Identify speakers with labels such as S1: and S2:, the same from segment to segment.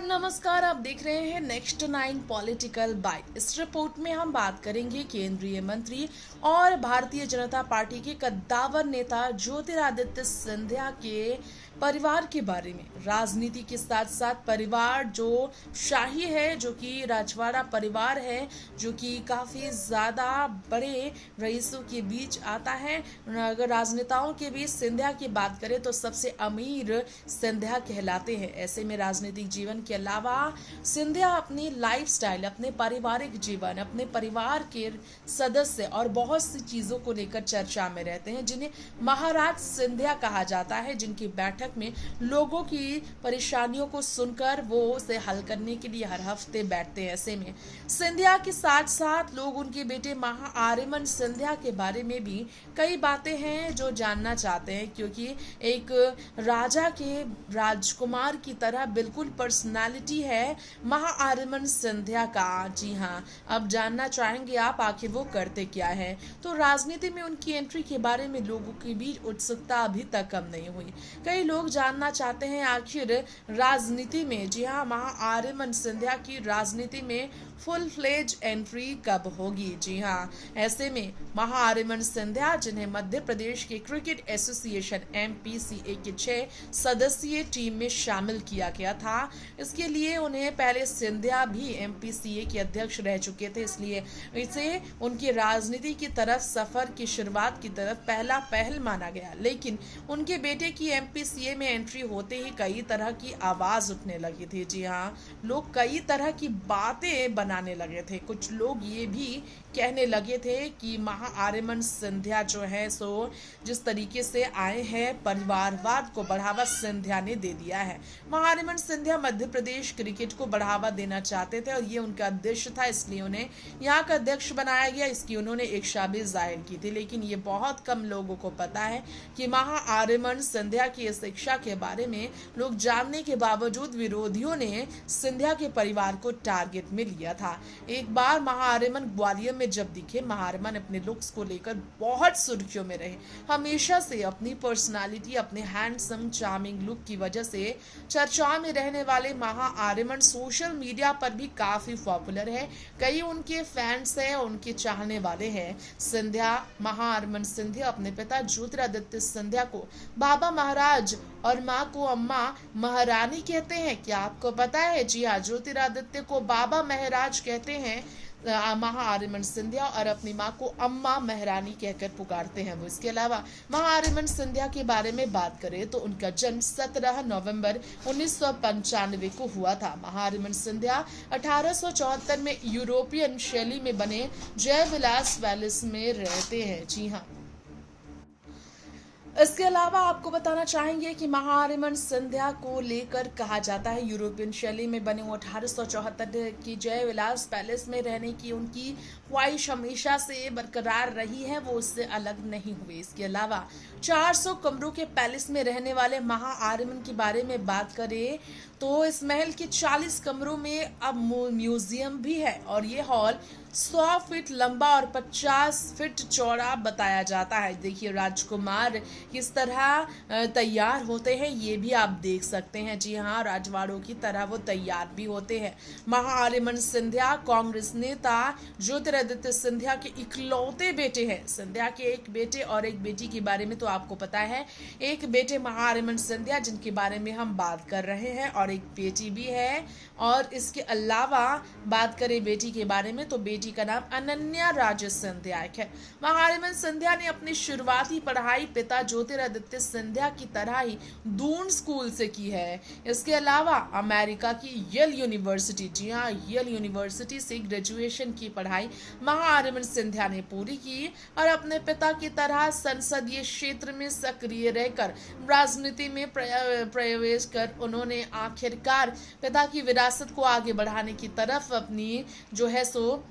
S1: नमस्कार। आप देख रहे हैं नेक्स्ट 9 पॉलिटिकल बाइट। इस रिपोर्ट में हम बात करेंगे केंद्रीय मंत्री और भारतीय जनता पार्टी के कद्दावर नेता ज्योतिरादित्य सिंधिया के परिवार के बारे में। राजनीति के साथ साथ परिवार जो शाही है, जो कि राजवाड़ा परिवार है, जो कि काफ़ी ज़्यादा बड़े रईसों के बीच आता है। अगर राजनेताओं के बीच सिंधिया की बात करें तो सबसे अमीर सिंधिया कहलाते हैं। ऐसे में राजनीतिक जीवन के अलावा सिंधिया अपनी लाइफस्टाइल, अपने पारिवारिक जीवन, अपने परिवार के सदस्य और बहुत सी चीज़ों को लेकर चर्चा में रहते हैं, जिन्हें महाराज सिंधिया कहा जाता है, जिनकी बैठक में लोगों की परेशानियों को सुनकर वो उसे हल करने के लिए हर हफ्ते बैठते हैं। ऐसे में सिंधिया के साथ साथ लोग उनके बेटे महाआर्यमन सिंधिया के बारे में भी कई बातें हैं जो जानना चाहते हैं, क्योंकि एक राजा के राजकुमार की तरह बिल्कुल पर्सनालिटी है महाआर्यमन सिंधिया का। जी हाँ, अब जानना चाहेंगे आप आखिर वो करते क्या है। तो राजनीति में उनकी एंट्री के बारे में लोगों के बीच उत्सुकता अभी तक कम नहीं हुई। कई लोग जानना चाहते हैं आखिर राजनीति में, जी हाँ, महाआर्यमन सिंधिया की राजनीति में फुल फ्लेज एंट्री कब होगी। जी हाँ, ऐसे में महाआर्यमन सिंधिया, जिन्हें मध्य प्रदेश के क्रिकेट एसोसिएशन MPCA के 6 सदस्यीय टीम में शामिल किया गया था, इसके लिए उन्हें पहले सिंधिया भी MPCA के अध्यक्ष रह चुके थे, इसलिए इसे उनकी राजनीति की तरफ सफर की शुरुआत की तरफ पहला पहल माना गया। लेकिन उनके बेटे की MPCA में एंट्री होते ही कई तरह की आवाज उठने लगी थी। जी हाँ, लोग कई तरह की बातें बनाने लगे थे। कुछ लोग ये भी कहने लगे थे कि महाआर्यमन सिंधिया जो है सो जिस तरीके से आए हैं, परिवारवाद को बढ़ावा सिंधिया ने दे दिया है। महाआर्यमन सिंधिया मध्य प्रदेश क्रिकेट को बढ़ावा देना चाहते थे और ये उनका उद्देश्य था, इसलिए उन्हें यहाँ का अध्यक्ष बनाया गया। इसकी उन्होंने एक शाबी जाहिर की थी, लेकिन ये बहुत कम लोगों को पता है कि महाआर्यमन सिंधिया की इस शिक्षा के बारे में लोग जानने के बावजूद विरोधियों ने सिंधिया के परिवार को टारगेट में लिया था। एक बार महाआर्यमन ग्वालियर में जब दिखे, महाआर्यमन अपने लुक्स को लेकर बहुत सुर्खियों में रहे। हमेशा से अपनी पर्सनालिटी, अपने हैंडसम चार्मिंग लुक की वजह से चर्चा में रहने वाले महाआर्यमन सोशल मीडिया पर भी काफी पॉपुलर है। कई उनके फैंस हैं, उनके चाहने वाले हैं। सिंधिया, महाआर्यमन सिंधिया अपने पिता ज्योतिरादित्य सिंधिया को बाबा महाराज और माँ को अम्मा महारानी कहते हैं। क्या आपको पता है? जी हाँ, ज्योतिरादित्य को बाबा महाराज कहते हैं महाआर्यमन सिंधिया, और अपनी माँ को अम्मा महारानी कहकर पुकारते हैं वो। इसके अलावा महाआर्यमन सिंधिया के बारे में बात करें तो उनका जन्म 17 नवंबर 1995 को हुआ था। महाआर्यमन सिंधिया 1874 में यूरोपियन शैली में बने जयविलास पैलेस में रहते हैं। जी हाँ, इसके अलावा आपको बताना चाहेंगे कि महाआर्यमन सिंधिया को लेकर कहा जाता है यूरोपियन शैली में बने वो 1874 की जयविलास पैलेस में रहने की उनकी ख्वाहिश हमेशा से बरकरार रही है, वो उससे अलग नहीं हुई। इसके अलावा 400 कमरों के पैलेस में रहने वाले महाआर्यमन के बारे में बात करें तो इस महल के 40 कमरों में अब म्यूजियम भी है, और ये हॉल 100 फीट लंबा और 50 फीट चौड़ा बताया जाता है। देखिए राजकुमार किस तरह तैयार होते हैं ये भी आप देख सकते हैं। जी हाँ, राजवाड़ों की तरह वो तैयार भी होते हैं। महाआर्यमन सिंधिया कांग्रेस नेता ज्योतिरादित्य सिंधिया के इकलौते बेटे हैं। सिंधिया के एक बेटे और एक बेटी के बारे में तो आपको पता है। एक बेटे महाआर्यमन सिंधिया जिनके बारे में हम बात कर रहे हैं, और एक बेटी भी है। और इसके अलावा बात करें बेटी के बारे में तो बेटी का नाम अनन्या राजे सिंधिया है। महाआर्यमन सिंधिया ने अपनी शुरुआती पढ़ाई पिता ज्योतिरादित्य सिंधिया की तरह ही दून स्कूल से की है। इसके अलावा अमेरिका की येल यूनिवर्सिटी, जी हाँ, येल यूनिवर्सिटी से ग्रेजुएशन की पढ़ाई महाआर्यमन सिंधिया ने पूरी की, और अपने पिता की तरह संसदीय क्षेत्र में सक्रिय रहकर राजनीति में प्रवेश कर उन्होंने आखिरकार पिता की विरासत को आगे बढ़ाने की तरफ अपनी जो है सो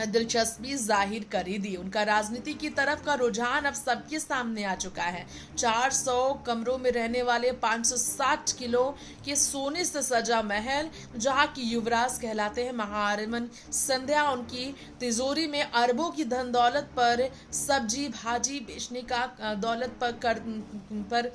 S1: दिलचस्पी जाहिर कर ही दी। उनका राजनीति की तरफ का रुझान अब सबके सामने आ चुका है। 400 कमरों में रहने वाले 560 किलो के सोने से सजा महल, जहां की युवराज कहलाते हैं महाआर्यमन सिंधिया, उनकी तिजोरी में अरबों की धन दौलत पर, सब्जी भाजी बेचने का दौलत पर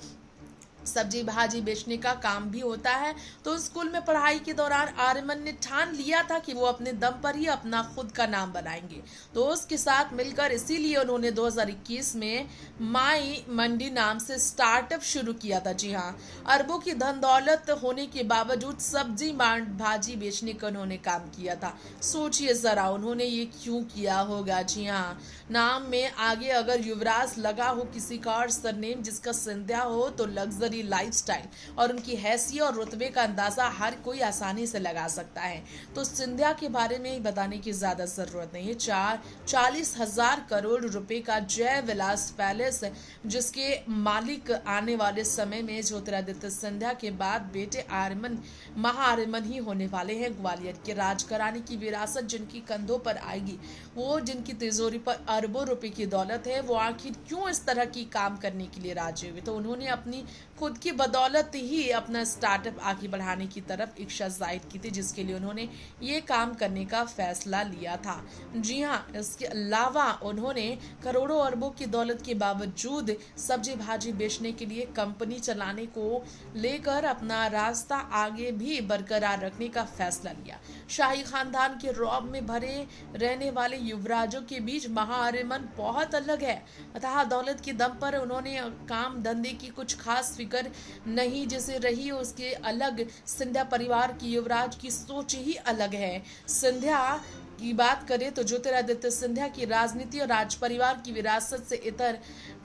S1: सब्जी भाजी बेचने का काम भी होता है। तो स्कूल में पढ़ाई के दौरान आर्यमन ने ठान लिया था कि वो अपने दम पर ही अपना खुद का नाम बनाएंगे। दोस्त के साथ मिलकर इसीलिए उन्होंने 2021 में माई मंडी नाम से स्टार्टअप शुरू किया था। जी हाँ, अरबों की धन दौलत होने के बावजूद सब्जी भाजी बेचने का उन्होंने काम किया था। सोचिए जरा उन्होंने ये क्यों किया होगा। जी हाँ, नाम में आगे अगर युवराज लगा हो किसी का और सरनेम जिसका सिंधिया हो तो लग्जरी लाइफस्टाइल और उनकी हैसियत और रुतबे का अंदाजा हर कोई आसानी से लगा सकता है। तो सिंधिया के बारे में बताने की ज्यादा जरूरत नहीं है। 40,000 करोड़ रुपए का जय विलास पैलेस जिसके मालिक आने वाले समय में ज्योतिरादित्य सिंधिया के बाद बेटे आर्यमन महाआर्यमन ही होने वाले हैं। ग्वालियर के राजघराने की विरासत जिनकी कंधों पर आएगी, वो जिनकी तिजोरी पर अरबों रुपए की दौलत है, वो आखिर क्यों इस तरह की काम करने के लिए राजी हुए। तो उन्होंने अपनी खुद की बदौलत ही अपना स्टार्टअप आगे बढ़ाने की तरफ इच्छा जाहिर की थी, जिसके लिए उन्होंने ये काम करने का फैसला लिया था। जी हाँ, इसके अलावा उन्होंने करोड़ों अरबों की दौलत के बावजूद सब्जी भाजी बेचने के लिए कंपनी चलाने को लेकर अपना रास्ता आगे भी बरकरार रखने का फैसला लिया। शाही खानदान के रौब में भरे रहने वाले युवराजों के बीच महाआर्यमन बहुत अलग है। अतः दौलत के दम पर उन्होंने काम धंधे की कुछ खास फिक्र नहीं जैसे रही उसके अलग। सिंधिया परिवार की युवराज की सोच ही अलग है। सिंधिया की बात करें तो ज्योतिरादित्य सिंधिया की राजनीति और राज परिवार की विरासत से इतर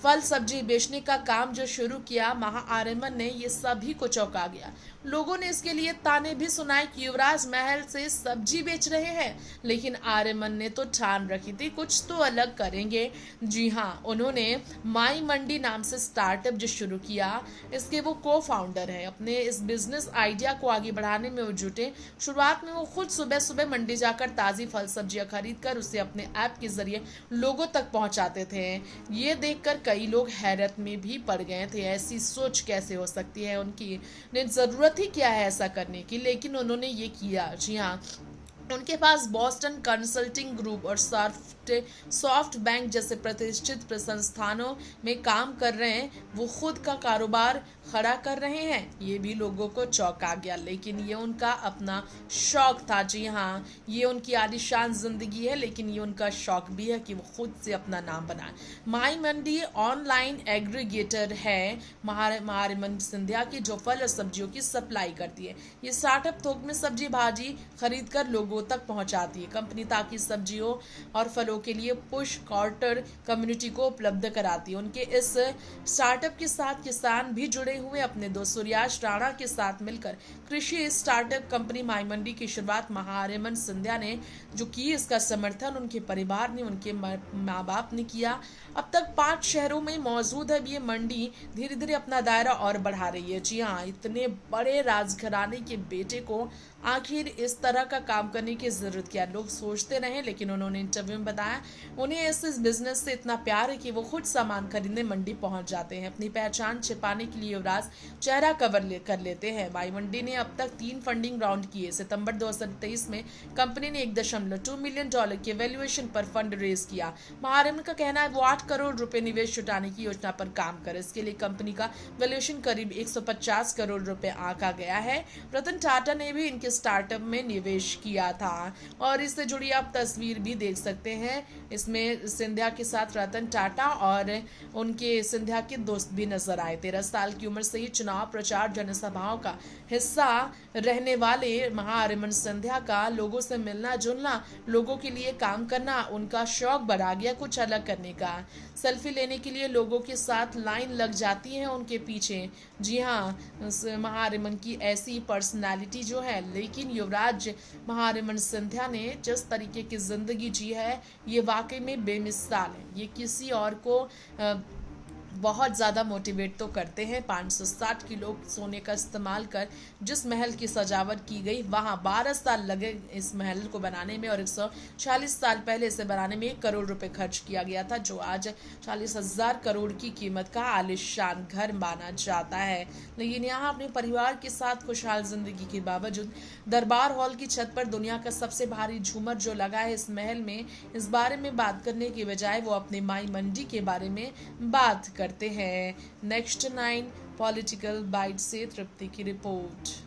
S1: फल सब्जी बेचने का काम जो शुरू किया महाआर्यमन ने, ये सभी को चौंका गया। लोगों ने इसके लिए ताने भी सुनाए कि युवराज महल से सब्जी बेच रहे हैं, लेकिन आर्यमन ने तो ठान रखी थी कुछ तो अलग करेंगे। जी हाँ, उन्होंने माई मंडी नाम से स्टार्टअप जो शुरू किया, इसके वो को फाउंडर है। अपने इस बिजनेस आइडिया को आगे बढ़ाने में वो जुटे। शुरुआत में वो खुद सुबह सुबह मंडी जाकर ताजी फल सब्जियां खरीद कर उसे अपने ऐप के जरिए लोगों तक पहुंचाते थे। ये देखकर कई लोग हैरत में भी पड़ गए थे, ऐसी सोच कैसे हो सकती है, उनकी जरूरत ही क्या है ऐसा करने की, लेकिन उन्होंने ये किया। जी हाँ, उनके पास बॉस्टन कंसल्टिंग ग्रुप और सॉफ्ट बैंक जैसे प्रतिष्ठित संस्थानों में काम कर रहे हैं। वो खुद का कारोबार खड़ा कर रहे हैं। ये भी लोगों को चौंका गया, लेकिन ये उनका अपना शौक था। जी हाँ, ये उनकी आलीशान जिंदगी है, लेकिन ये उनका शौक भी है कि वो खुद से अपना नाम बनाए। माई मंडी ऑनलाइन एग्रीगेटर है महाआर्यमन सिंधिया की, जो फल और सब्जियों की सप्लाई करती है। ये स्टार्टअप थोक में सब्जी भाजी खरीद कर लोगों तक पहुंचाती है कंपनी, ताकि सब्जियों और फलों के लिए पुश कार्टर कम्युनिटी को उपलब्ध कराती है। उनके इस स्टार्टअप के साथ किसान भी जुड़े हुए। अपने दोस्त सूर्याश राणा के साथ मिलकर कृषि स्टार्टअप कंपनी माई मंडी की शुरुआत महाआर्यमन सिंधिया ने जो की, इसका समर्थन उनके परिवार ने, उनके माँ बाप ने किया। अब तक 5 शहरों में मौजूद है। ये मंडी धीरे धीरे अपना दायरा और बढ़ा रही है। जी हाँ, इतने बड़े राजघराने के बेटे को आखिर इस तरह का काम करने की जरूरत क्या। लोग सोचते रहे, लेकिन उन्होंने इंटरव्यू में बताया उन्हें इस बिजनेस से इतना प्यार है कि वो खुद सामान खरीदने मंडी पहुंच जाते हैं। अपनी पहचान छिपाने के लिए युवराज चेहरा कवर कर लेते हैं। माई मंडी ने अब तक 3 फंडिंग राउंड किए। सितंबर 2023 में कंपनी ने $1.2 मिलियन के वैल्यूएशन पर फंड रेज किया। महाआर्यमन का कहना है वो 8 करोड़ रुपए निवेश जुटाने की योजना पर काम करे। इसके लिए कंपनी का वैल्यूएशन करीब 150 करोड़ रुपए आंका गया है। रतन टाटा ने भी इनके स्टार्टअप में निवेश किया था और इससे जुड़ी आप तस्वीर भी देख सकते हैं। इसमें सिंधिया के साथ रतन टाटा और उनके सिंधिया के दोस्त भी नजर आए। 13 साल की उम्र से ही चुनाव प्रचार जनसभाओं का हिस्सा रहने वाले महाआर्यमन सिंधिया का लोगों से मिलना जुलना, लोगों के लिए काम करना उनका शौक बढ़ा गया कुछ अलग करने का। सेल्फी लेने के लिए लोगों के साथ लाइन लग जाती है उनके पीछे। जी हाँ, महाआर्यमन की ऐसी पर्सनालिटी जो है, लेकिन युवराज महाआर्यमन सिंधिया ने जिस तरीके की जिंदगी जी है, ये वाकई में बेमिसाल है। ये किसी और को बहुत ज़्यादा मोटिवेट तो करते हैं। 560 किलो सोने का इस्तेमाल कर जिस महल की सजावट की गई, वहाँ 12 साल लगे इस महल को बनाने में और 140 साल पहले इसे बनाने में 1 करोड़ रुपए खर्च किया गया था, जो आज 40,000 करोड़ की कीमत का आलिशान घर माना जाता है। लेकिन यहाँ अपने परिवार के साथ खुशहाल जिंदगी के बावजूद दरबार हॉल की छत पर दुनिया का सबसे भारी झूमर जो लगा है इस महल में, इस बारे में बात करने के बजाय वो अपने माई मंडी के बारे में बात करते हैं। नेक्स्ट 9 पॉलिटिकल बाइट से तृप्ति की रिपोर्ट।